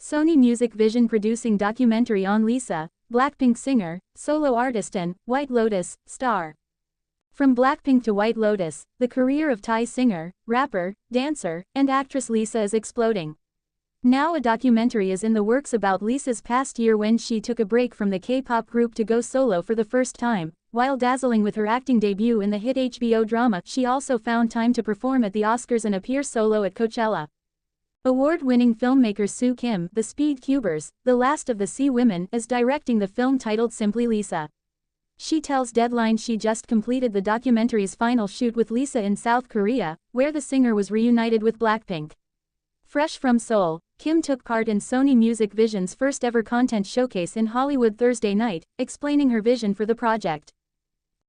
Sony Music Vision producing documentary on Lisa, Blackpink singer, solo artist and White Lotus star. From Blackpink to White Lotus, the career of Thai singer, rapper, dancer, and actress Lisa is exploding. Now a documentary is in the works about Lisa's past year when she took a break from the K-pop group to go solo for the first time. While dazzling with her acting debut in the hit HBO drama, she also found time to perform at the Oscars and appear solo at Coachella. Award-winning filmmaker Soo Kim, the Speed Cubers, the last of the Sea Women, is directing the film titled Simply Lisa. She tells Deadline she just completed the documentary's final shoot with Lisa in South Korea, where the singer was reunited with Blackpink. Fresh from Seoul, Kim took part in Sony Music Vision's first-ever content showcase in Hollywood Thursday night, explaining her vision for the project.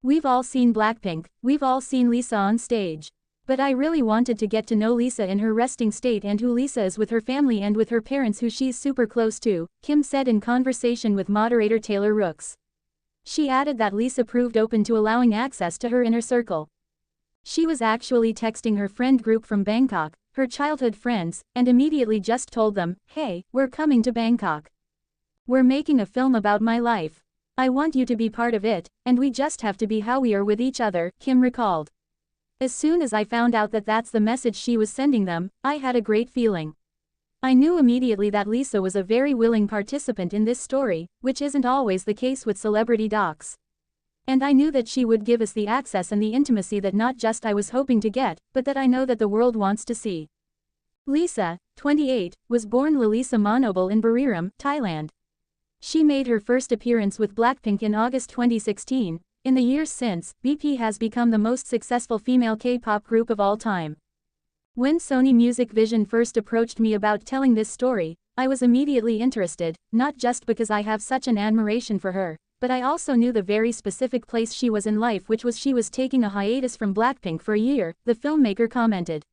"We've all seen Blackpink, we've all seen Lisa on stage. But I really wanted to get to know Lisa in her resting state and who Lisa is with her family and with her parents who she's super close to," Kim said in conversation with moderator Taylor Rooks. She added that Lisa proved open to allowing access to her inner circle. She was actually texting her friend group from Bangkok, her childhood friends, and immediately just told them, "Hey, we're coming to Bangkok. We're making a film about my life. I want you to be part of it, and we just have to be how we are with each other," Kim recalled. "As soon as I found out that that's the message she was sending them, I had a great feeling. I knew immediately that Lisa was a very willing participant in this story, which isn't always the case with celebrity docs. And I knew that she would give us the access and the intimacy that not just I was hoping to get, but that I know that the world wants to see." Lisa, 28, was born Lalisa Monobel in Buriram, Thailand. She made her first appearance with Blackpink in August 2016. In the years since, BP has become the most successful female K-pop group of all time. "When Sony Music Vision first approached me about telling this story, I was immediately interested, not just because I have such an admiration for her, but I also knew the very specific place she was in life, which was she was taking a hiatus from Blackpink for a year," the filmmaker commented.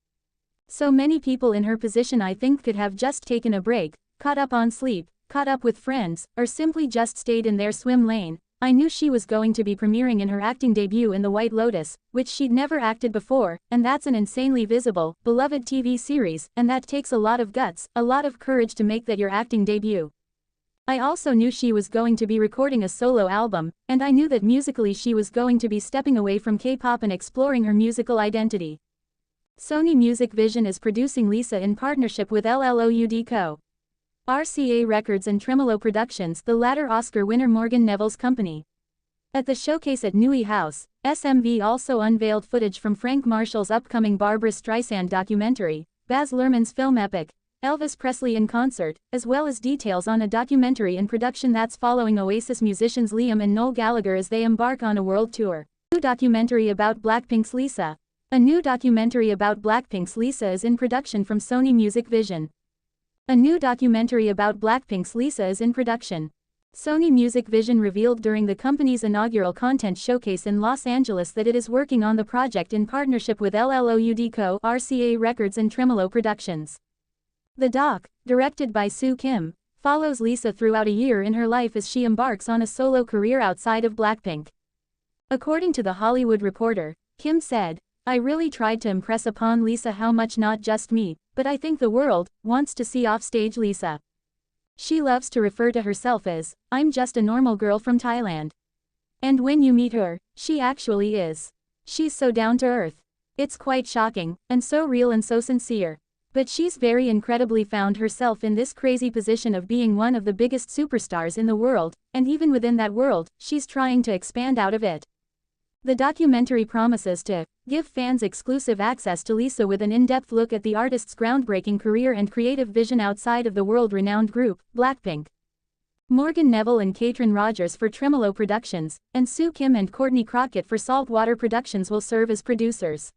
"So many people in her position I think could have just taken a break, caught up on sleep, caught up with friends, or simply just stayed in their swim lane. I knew she was going to be premiering in her acting debut in The White Lotus, which she'd never acted before, and that's an insanely visible, beloved TV series, and that takes a lot of guts, a lot of courage to make that your acting debut. I also knew she was going to be recording a solo album, and I knew that musically she was going to be stepping away from K-pop and exploring her musical identity." Sony Music Vision is producing Lisa in partnership with LLOUD Co. RCA Records and Tremolo Productions, the latter Oscar winner Morgan Neville's company. At the showcase at Nui House, SMV also unveiled footage from Frank Marshall's upcoming Barbra Streisand documentary, Baz Luhrmann's film epic, Elvis Presley in Concert, as well as details on a documentary in production that's following Oasis musicians Liam and Noel Gallagher as they embark on a world tour. New documentary about Blackpink's Lisa. A new documentary about Blackpink's Lisa is in production from Sony Music Vision. A new documentary about Blackpink's Lisa is in production. Sony Music Vision revealed during the company's inaugural content showcase in Los Angeles that it is working on the project in partnership with LLOUD Co., RCA Records and Tremolo Productions. The doc, directed by Soo Kim, follows Lisa throughout a year in her life as she embarks on a solo career outside of Blackpink. According to The Hollywood Reporter, Kim said, "I really tried to impress upon Lisa how much not just me, but I think the world wants to see offstage Lisa. She loves to refer to herself as, 'I'm just a normal girl from Thailand.' And when you meet her, she actually is. She's so down to earth. It's quite shocking, and so real and so sincere. But she's very incredibly found herself in this crazy position of being one of the biggest superstars in the world, and even within that world, she's trying to expand out of it." The documentary promises to give fans exclusive access to Lisa with an in-depth look at the artist's groundbreaking career and creative vision outside of the world-renowned group, Blackpink. Morgan Neville and Katrin Rogers for Tremolo Productions, and Soo Kim and Courtney Crockett for Saltwater Productions will serve as producers.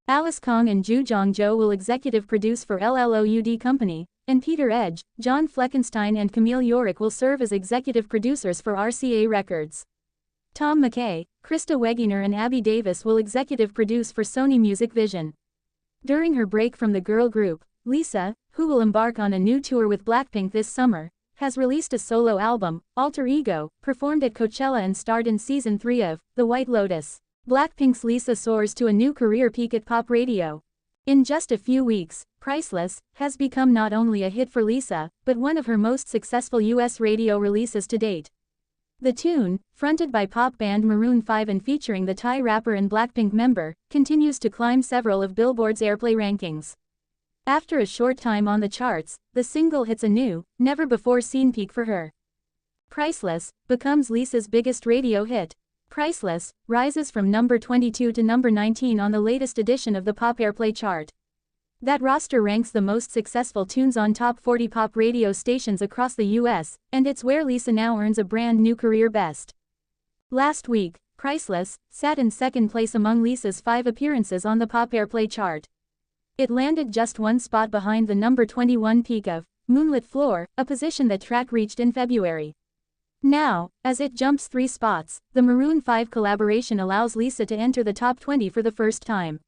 Alice Kong and Ju Jong-jo will executive produce for LLOUD Company, and Peter Edge, John Fleckenstein and Camille Yorick will serve as executive producers for RCA Records. Tom McKay, Krista Wegener and Abby Davis will executive produce for Sony Music Vision. During her break from the girl group, Lisa, who will embark on a new tour with Blackpink this summer, has released a solo album, Alter Ego, performed at Coachella and starred in Season 3 of The White Lotus. Blackpink's Lisa soars to a new career peak at pop radio. In just a few weeks, Priceless has become not only a hit for Lisa, but one of her most successful US radio releases to date. The tune, fronted by pop band Maroon 5 and featuring the Thai rapper and Blackpink member, continues to climb several of Billboard's airplay rankings. After a short time on the charts, the single hits a new, never-before-seen peak for her. Priceless becomes Lisa's biggest radio hit. Priceless rises from number 22 to number 19 on the latest edition of the Pop Airplay chart. That roster ranks the most successful tunes on top 40 pop radio stations across the US, and it's where Lisa now earns a brand new career best. Last week, Priceless sat in second place among Lisa's 5 appearances on the Pop Airplay chart. It landed just one spot behind the number 21 peak of Moonlit Floor, a position that track reached in February. Now, as it jumps 3 spots, the Maroon 5 collaboration allows Lisa to enter the top 20 for the first time.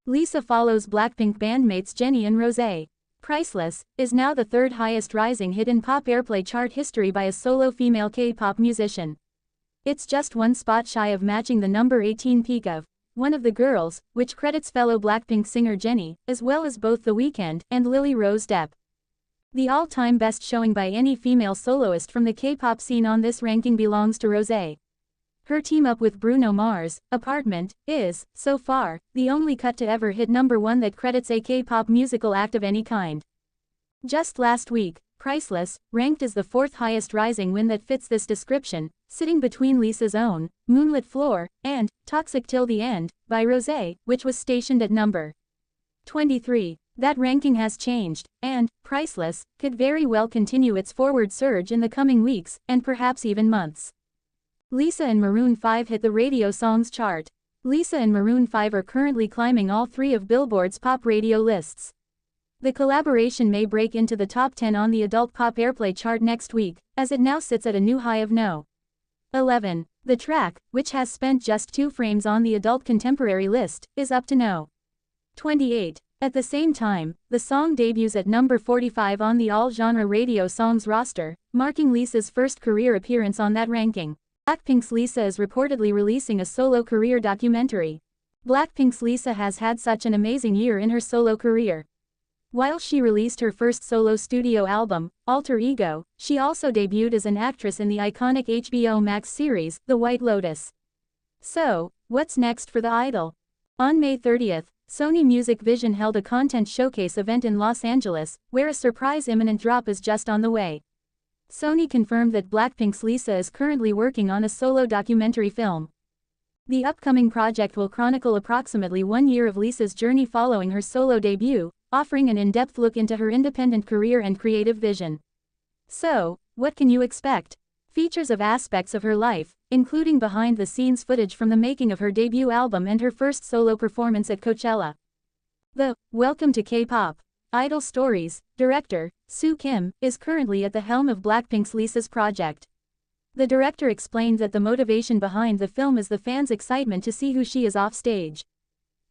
Lisa follows Blackpink bandmates Jennie and Rosé. Priceless is now the 3rd highest rising hit in Pop Airplay chart history by a solo female K-pop musician. It's just one spot shy of matching the number 18 peak of One of the Girls, which credits fellow Blackpink singer Jennie, as well as both The Weeknd and Lily Rose Depp. The all-time best showing by any female soloist from the K-pop scene on this ranking belongs to Rosé. Her team-up with Bruno Mars, Apartment, is, so far, the only cut to ever hit number 1 that credits a K-pop musical act of any kind. Just last week, Priceless ranked as the 4th highest rising win that fits this description, sitting between Lisa's own Moonlit Floor and Toxic Till the End by Rosé, which was stationed at number 23. That ranking has changed, and Priceless could very well continue its forward surge in the coming weeks, and perhaps even months. Lisa and Maroon 5 hit the radio songs chart. Lisa and Maroon 5 are currently climbing all 3 of Billboard's pop radio lists. The collaboration may break into the top 10 on the adult pop airplay chart next week, as it now sits at a new high of no. 11. The track, which has spent just 2 frames on the adult contemporary list, is up to no. 28. At the same time, the song debuts at number 45 on the all-genre radio songs roster, marking Lisa's first career appearance on that ranking. Blackpink's Lisa is reportedly releasing a solo career documentary. Blackpink's Lisa has had such an amazing year in her solo career. While she released her first solo studio album, Alter Ego, she also debuted as an actress in the iconic HBO Max series, The White Lotus. So, what's next for the idol? On May 30th, Sony Music Vision held a content showcase event in Los Angeles, where a surprise imminent drop is just on the way. Sony confirmed that Blackpink's Lisa is currently working on a solo documentary film. The upcoming project will chronicle approximately 1 year of Lisa's journey following her solo debut, offering an in-depth look into her independent career and creative vision. So, what can you expect? Features of aspects of her life, including behind-the-scenes footage from the making of her debut album and her first solo performance at Coachella. The Welcome to K-Pop Idol Stories director, Soo Kim, is currently at the helm of Blackpink's Lisa's project. The director explained that the motivation behind the film is the fans' excitement to see who she is off stage.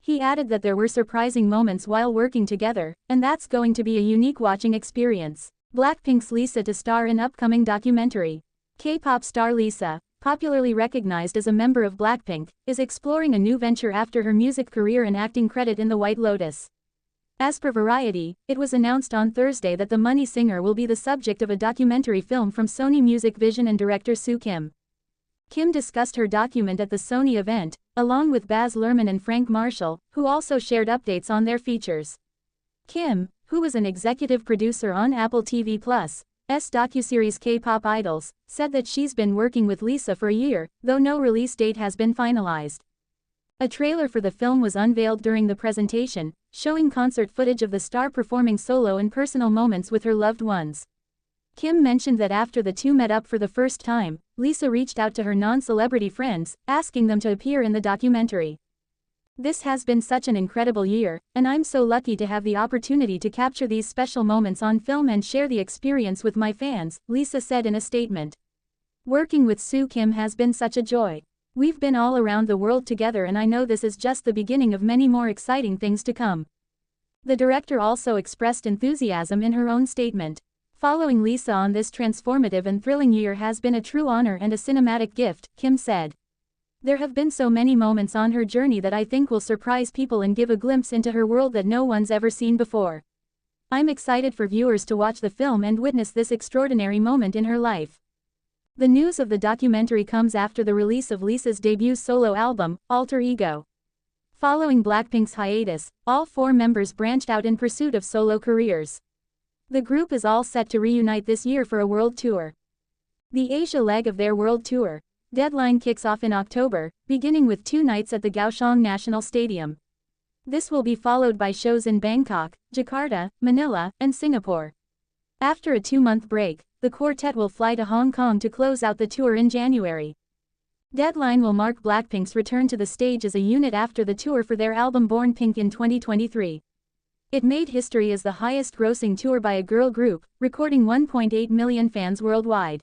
He added that there were surprising moments while working together, and that's going to be a unique watching experience. Blackpink's Lisa to star in upcoming documentary. K-pop star Lisa, popularly recognized as a member of Blackpink, is exploring a new venture after her music career and acting credit in The White Lotus. As per Variety, it was announced on Thursday that the Money singer will be the subject of a documentary film from Sony Music Vision and director Soo Kim. Kim discussed her document at the Sony event, along with Baz Luhrmann and Frank Marshall, who also shared updates on their features. Kim, who was an executive producer on Apple TV+'s docuseries K-Pop Idols, said that she's been working with Lisa for a year, though no release date has been finalized. A trailer for the film was unveiled during the presentation, showing concert footage of the star performing solo and personal moments with her loved ones. Kim mentioned that after the two met up for the first time, Lisa reached out to her non-celebrity friends, asking them to appear in the documentary. "This has been such an incredible year, and I'm so lucky to have the opportunity to capture these special moments on film and share the experience with my fans," Lisa said in a statement. "Working with Soo Kim has been such a joy. We've been all around the world together and I know this is just the beginning of many more exciting things to come." The director also expressed enthusiasm in her own statement. "Following Lisa on this transformative and thrilling year has been a true honor and a cinematic gift," Kim said. There have been so many moments on her journey that I think will surprise people and give a glimpse into her world that no one's ever seen before. I'm excited for viewers to watch the film and witness this extraordinary moment in her life. The news of the documentary comes after the release of Lisa's debut solo album, Alter Ego. Following Blackpink's hiatus, all 4 members branched out in pursuit of solo careers. The group is all set to reunite this year for a world tour. The Asia leg of their world tour, Deadline, kicks off in October, beginning with 2 nights at the Kaohsiung National Stadium. This will be followed by shows in Bangkok, Jakarta, Manila, and Singapore. After a 2-month break, the quartet will fly to Hong Kong to close out the tour in January. Deadline will mark Blackpink's return to the stage as a unit after the tour for their album Born Pink in 2023. It made history as the highest-grossing tour by a girl group, recording 1.8 million fans worldwide.